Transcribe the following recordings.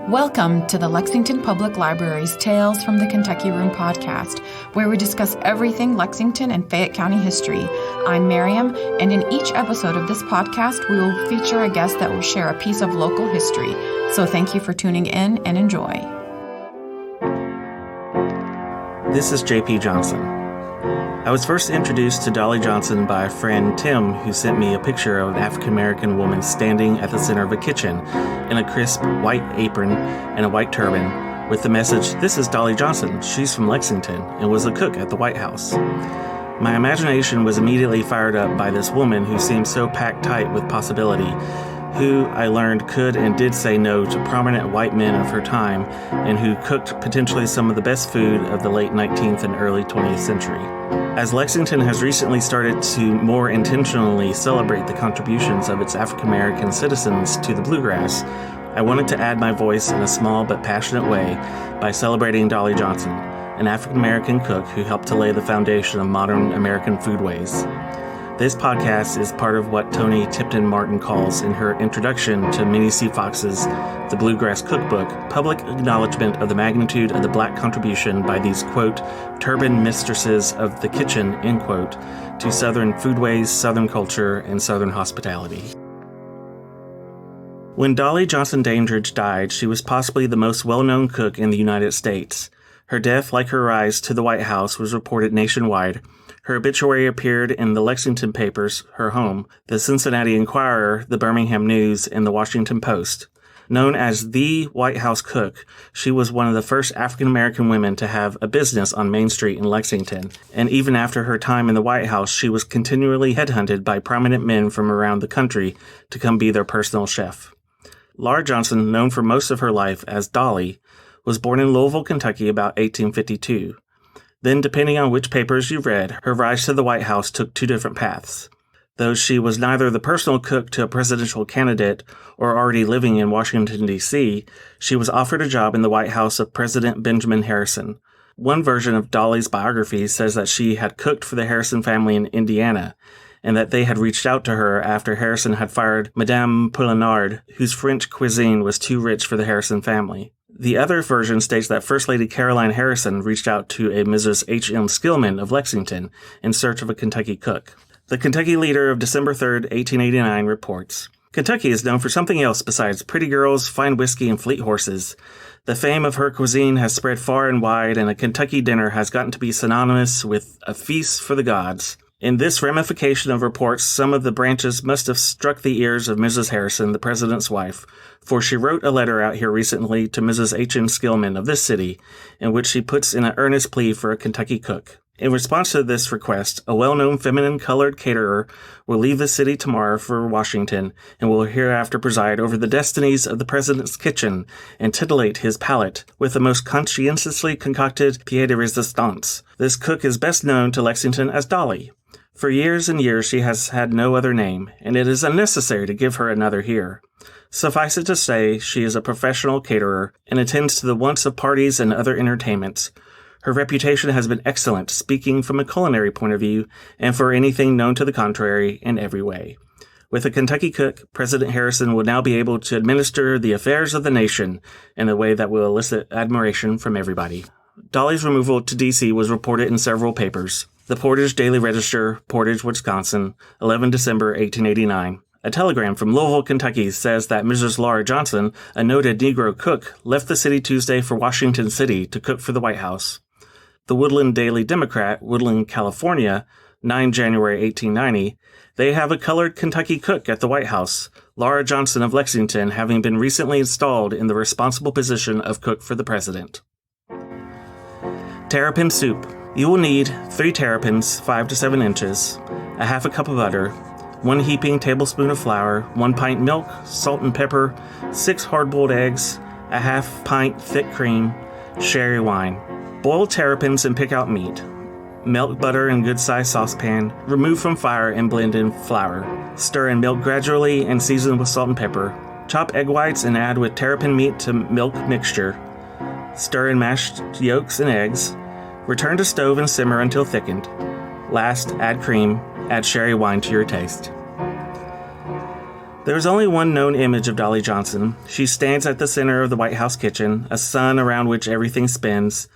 Welcome to the Lexington Public Library's Tales from the Kentucky Room podcast, where we discuss everything Lexington and Fayette County history. I'm Miriam, and in each episode of this podcast, we will feature a guest that will share a piece of local history. So thank you for tuning in and enjoy. This is J.P. Johnson. I was first introduced to Dolly Johnson by a friend, Tim, who sent me a picture of an African-American woman standing at the center of a kitchen in a crisp white apron and a white turban with the message, "This is Dolly Johnson. She's from Lexington and was a cook at the White House." My imagination was immediately fired up by this woman who seemed so packed tight with possibility, who I learned could and did say no to prominent white men of her time, and who cooked potentially some of the best food of the late 19th and early 20th century. As Lexington has recently started to more intentionally celebrate the contributions of its African-American citizens to the bluegrass, I wanted to add my voice in a small but passionate way by celebrating Dolly Johnson, an African-American cook who helped to lay the foundation of modern American foodways. This podcast is part of what Toni Tipton Martin calls in her introduction to Minnie C. Fox's The Bluegrass Cookbook, public acknowledgement of the magnitude of the Black contribution by these, quote, turban mistresses of the kitchen, end quote, to Southern foodways, Southern culture, and Southern hospitality. When Dolly Johnson Dandridge died, she was possibly the most well-known cook in the United States. Her death, like her rise to the White House, was reported nationwide. Her obituary appeared in the Lexington papers, her home, the Cincinnati Enquirer, the Birmingham News, and the Washington Post. Known as the White House cook, she was one of the first African-American women to have a business on Main Street in Lexington, and even after her time in the White House, she was continually headhunted by prominent men from around the country to come be their personal chef. Laura Johnson, known for most of her life as Dolly, was born in Louisville, Kentucky about 1852. Then, depending on which papers you read, her rise to the White House took two different paths. Though she was neither the personal cook to a presidential candidate or already living in Washington, D.C., she was offered a job in the White House of President Benjamin Harrison. One version of Dolly's biography says that she had cooked for the Harrison family in Indiana, and that they had reached out to her after Harrison had fired Madame Poulinard, whose French cuisine was too rich for the Harrison family. The other version states that First Lady Caroline Harrison reached out to a Mrs. H.M. Skillman of Lexington in search of a Kentucky cook. The Kentucky Leader of December 3, 1889 reports, "Kentucky is known for something else besides pretty girls, fine whiskey, and fleet horses. The fame of her cuisine has spread far and wide, and a Kentucky dinner has gotten to be synonymous with a feast for the gods." In this ramification of reports, some of the branches must have struck the ears of Mrs. Harrison, the president's wife, for she wrote a letter out here recently to Mrs. H.M. Skillman of this city, in which she puts in an earnest plea for a Kentucky cook. In response to this request, a well-known feminine-colored caterer will leave the city tomorrow for Washington and will hereafter preside over the destinies of the president's kitchen and titillate his palate with the most conscientiously concocted pied de resistance. This cook is best known to Lexington as Dolly. For years and years she has had no other name, and it is unnecessary to give her another here. Suffice it to say, she is a professional caterer and attends to the wants of parties and other entertainments. Her reputation has been excellent, speaking from a culinary point of view, and for anything known to the contrary in every way. With a Kentucky cook, President Harrison will now be able to administer the affairs of the nation in a way that will elicit admiration from everybody. Dolly's removal to D.C. was reported in several papers. The Portage Daily Register, Portage, Wisconsin, 11 December 1889. A telegram from Louisville, Kentucky says that Mrs. Laura Johnson, a noted Negro cook, left the city Tuesday for Washington City to cook for the White House. The Woodland Daily Democrat, Woodland, California, 9 January 1890. They have a colored Kentucky cook at the White House, Laura Johnson of Lexington, having been recently installed in the responsible position of cook for the president. Terrapin soup. You will need 3 terrapins, 5 to 7 inches, a half a cup of butter, 1 heaping tablespoon of flour, 1 pint milk, salt and pepper, 6 hard-boiled eggs, a half pint thick cream, sherry wine. Boil terrapins and pick out meat. Melt butter in good-sized saucepan, remove from fire and blend in flour. Stir in milk gradually and season with salt and pepper. Chop egg whites and add with terrapin meat to milk mixture. Stir in mashed yolks and eggs. Return to stove and simmer until thickened. Last, add cream. Add sherry wine to your taste. There is only one known image of Dolly Johnson. She stands at the center of the White House kitchen, a sun around which everything spins.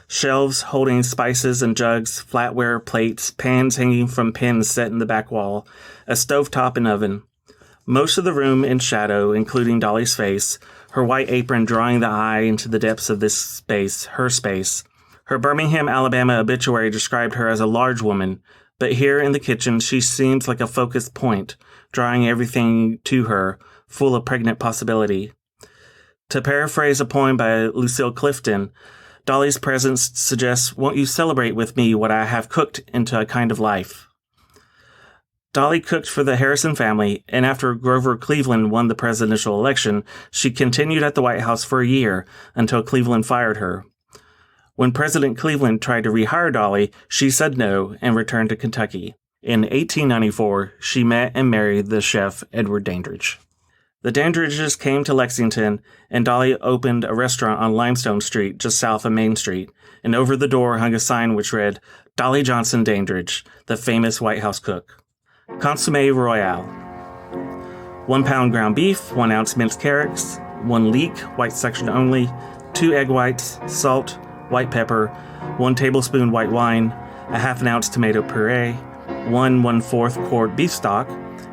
Shelves holding spices and jugs, flatware, plates, pans hanging from pins set in the back wall, a stovetop and oven. Most of the room in shadow, including Dolly's face, her white apron drawing the eye into the depths of this space, her space. Her Birmingham, Alabama obituary described her as a large woman, but here in the kitchen she seems like a focused point, drawing everything to her, full of pregnant possibility. To paraphrase a poem by Lucille Clifton, Dolly's presence suggests, "Won't you celebrate with me what I have cooked into a kind of life?" Dolly cooked for the Harrison family, and after Grover Cleveland won the presidential election, she continued at the White House for a year until Cleveland fired her. When President Cleveland tried to rehire Dolly, she said no and returned to Kentucky. In 1894, she met and married the chef Edward Dandridge. The Dandridges came to Lexington, and Dolly opened a restaurant on Limestone Street, just south of Main Street, and over the door hung a sign which read, "Dolly Johnson Dandridge, the famous White House cook." Consommé Royale. 1 pound ground beef, 1 ounce minced carrots, 1 leek, white section only, 2 egg whites, salt, white pepper, 1 tablespoon white wine, a half an ounce tomato puree, 1/4 quart beef stock.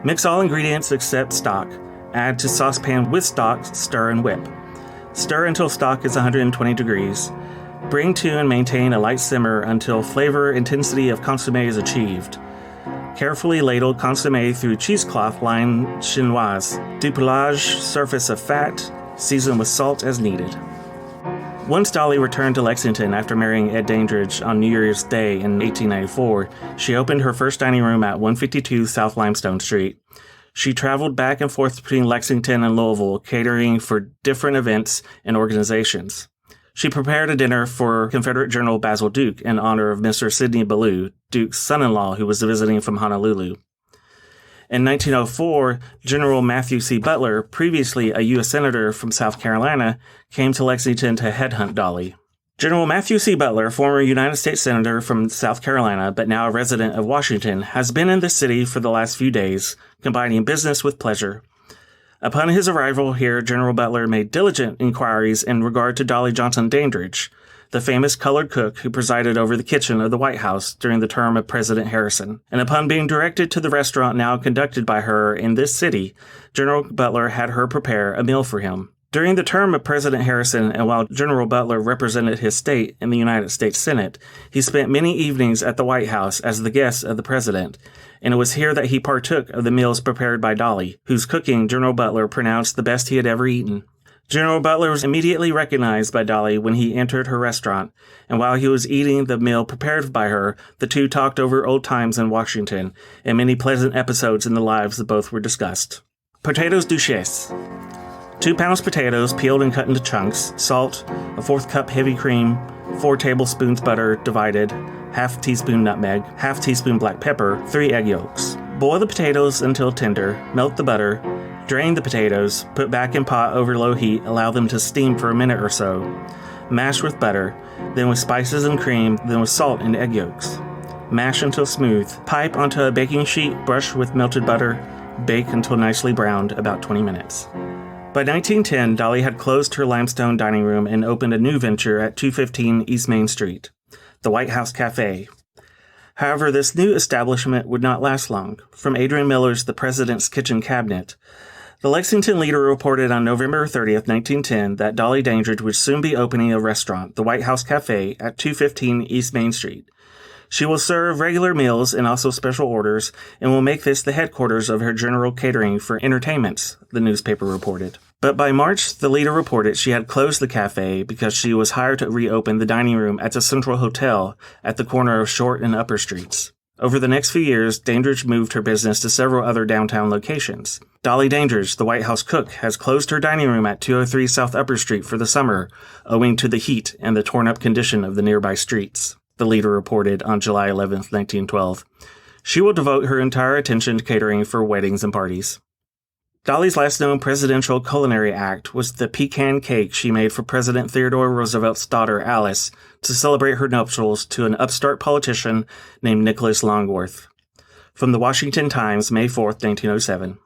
Mix all ingredients except stock. Add to saucepan with stock, stir and whip. Stir until stock is 120 degrees. Bring to and maintain a light simmer until flavor intensity of consommé is achieved. Carefully ladle consommé through cheesecloth lined chinoise. Dupelage surface of fat, season with salt as needed. Once Dolly returned to Lexington after marrying Ed Dandridge on New Year's Day in 1894, she opened her first dining room at 152 South Limestone Street. She traveled back and forth between Lexington and Louisville, catering for different events and organizations. She prepared a dinner for Confederate General Basil Duke in honor of Mr. Sidney Ballou, Duke's son-in-law who was visiting from Honolulu. In 1904, General Matthew C. Butler, previously a U.S. Senator from South Carolina, came to Lexington to headhunt Dolly. General Matthew C. Butler, former United States Senator from South Carolina, but now a resident of Washington, has been in the city for the last few days, combining business with pleasure. Upon his arrival here, General Butler made diligent inquiries in regard to Dolly Johnson Dandridge, the famous colored cook who presided over the kitchen of the White House during the term of President Harrison. And upon being directed to the restaurant now conducted by her in this city, General Butler had her prepare a meal for him. During the term of President Harrison, and while General Butler represented his state in the United States Senate, he spent many evenings at the White House as the guest of the president, and it was here that he partook of the meals prepared by Dolly, whose cooking General Butler pronounced the best he had ever eaten. General Butler was immediately recognized by Dolly when he entered her restaurant, and while he was eating the meal prepared by her, the two talked over old times in Washington, and many pleasant episodes in the lives of both were discussed. Potatoes Duchesse. 2 pounds potatoes peeled and cut into chunks, salt, a 1/4 cup heavy cream, 4 tablespoons butter divided, half teaspoon nutmeg, half teaspoon black pepper, 3 egg yolks. Boil the potatoes until tender, melt the butter, drain the potatoes, put back in pot over low heat, allow them to steam for a minute or so. Mash with butter, then with spices and cream, then with salt and egg yolks. Mash until smooth. Pipe onto a baking sheet, brush with melted butter, bake until nicely browned, about 20 minutes. By 1910, Dolly had closed her limestone dining room and opened a new venture at 215 East Main Street, the White House Cafe. However, this new establishment would not last long. From Adrian Miller's The President's Kitchen Cabinet, the Lexington Leader reported on November 30th, 1910, that Dolly Dandridge would soon be opening a restaurant, the White House Cafe, at 215 East Main Street. She will serve regular meals and also special orders, and will make this the headquarters of her general catering for entertainments, the newspaper reported. But by March, the Leader reported she had closed the cafe because she was hired to reopen the dining room at the Central Hotel at the corner of Short and Upper Streets. Over the next few years, Dandridge moved her business to several other downtown locations. Dolly Dandridge, the White House cook, has closed her dining room at 203 South Upper Street for the summer, owing to the heat and the torn-up condition of the nearby streets, the Leader reported on July 11, 1912. She will devote her entire attention to catering for weddings and parties. Dolly's last known presidential culinary act was the pecan cake she made for President Theodore Roosevelt's daughter, Alice, to celebrate her nuptials to an upstart politician named Nicholas Longworth. From the Washington Times, May 4, 1907.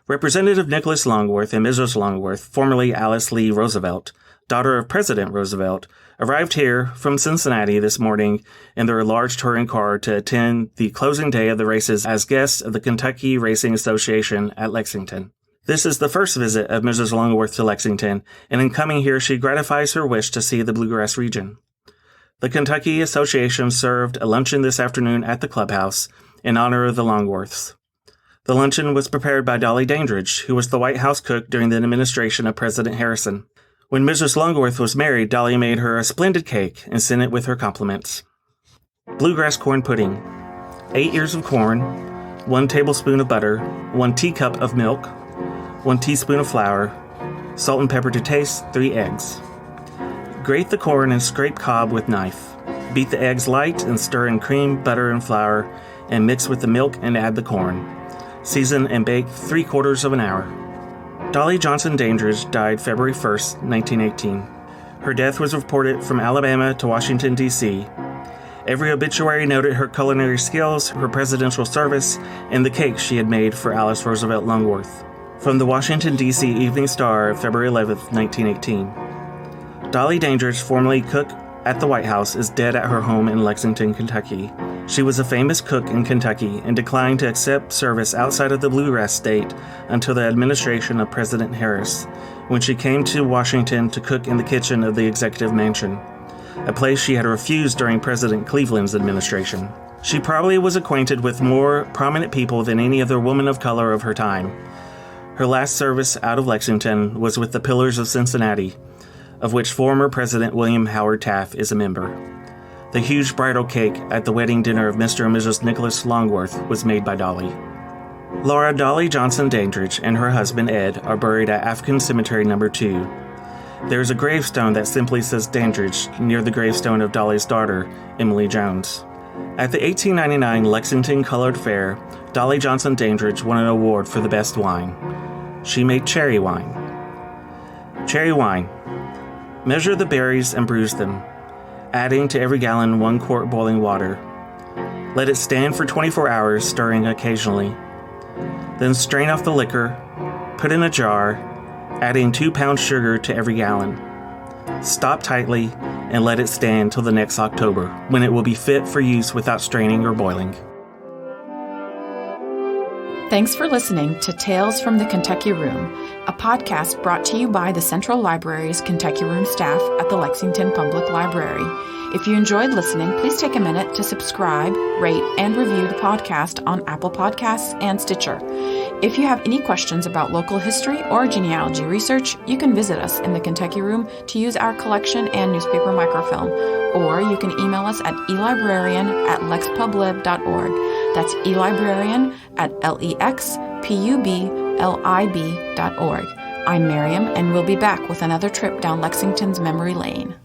Representative Nicholas Longworth and Mrs. Longworth, formerly Alice Lee Roosevelt, daughter of President Roosevelt, arrived here from Cincinnati this morning in their large touring car to attend the closing day of the races as guests of the Kentucky Racing Association at Lexington. This is the first visit of Mrs. Longworth to Lexington, and in coming here she gratifies her wish to see the Bluegrass region. The Kentucky Association served a luncheon this afternoon at the clubhouse in honor of the Longworths. The luncheon was prepared by Dolly Dandridge, who was the White House cook during the administration of President Harrison. When Mrs. Longworth was married, Dolly made her a splendid cake and sent it with her compliments. Bluegrass corn pudding. 8 ears of corn, 1 tablespoon of butter, 1 teacup of milk, 1 teaspoon of flour, salt and pepper to taste, 3 eggs. Grate the corn and scrape cob with knife. Beat the eggs light and stir in cream, butter, and flour, and mix with the milk and add the corn. Season and bake 3/4 of an hour. Dolly Johnson Dandridge died February 1st, 1918. Her death was reported from Alabama to Washington, D.C. Every obituary noted her culinary skills, her presidential service, and the cake she had made for Alice Roosevelt Longworth. From the Washington, D.C. Evening Star of February 11th, 1918. Dolly Dandridge, formerly cook at the White House, is dead at her home in Lexington, Kentucky. She was a famous cook in Kentucky and declined to accept service outside of the Bluegrass state until the administration of President Harris, when she came to Washington to cook in the kitchen of the Executive Mansion, a place she had refused during President Cleveland's administration. She probably was acquainted with more prominent people than any other woman of color of her time. Her last service out of Lexington was with the Pillars of Cincinnati, of which former President William Howard Taft is a member. The huge bridal cake at the wedding dinner of Mr. and Mrs. Nicholas Longworth was made by Dolly. Laura Dolly Johnson Dandridge and her husband Ed are buried at African Cemetery No. 2. There is a gravestone that simply says Dandridge near the gravestone of Dolly's daughter, Emily Jones. At the 1899 Lexington Colored Fair, Dolly Johnson Dandridge won an award for the best wine. She made cherry wine. Cherry wine. Measure the berries and bruise them, adding to every gallon 1 quart boiling water. Let it stand for 24 hours, stirring occasionally. Then strain off the liquor, put in a jar, adding 2 pounds sugar to every gallon. Stop tightly and let it stand till the next October, when it will be fit for use without straining or boiling. Thanks for listening to Tales from the Kentucky Room, a podcast brought to you by the Central Library's Kentucky Room staff at the Lexington Public Library. If you enjoyed listening, please take a minute to subscribe, rate, and review the podcast on Apple Podcasts and Stitcher. If you have any questions about local history or genealogy research, you can visit us in the Kentucky Room to use our collection and newspaper microfilm, or you can email us at elibrarian@lexpublib.org. That's elibrarian@lexpublib.org. I'm Miriam, and we'll be back with another trip down Lexington's memory lane.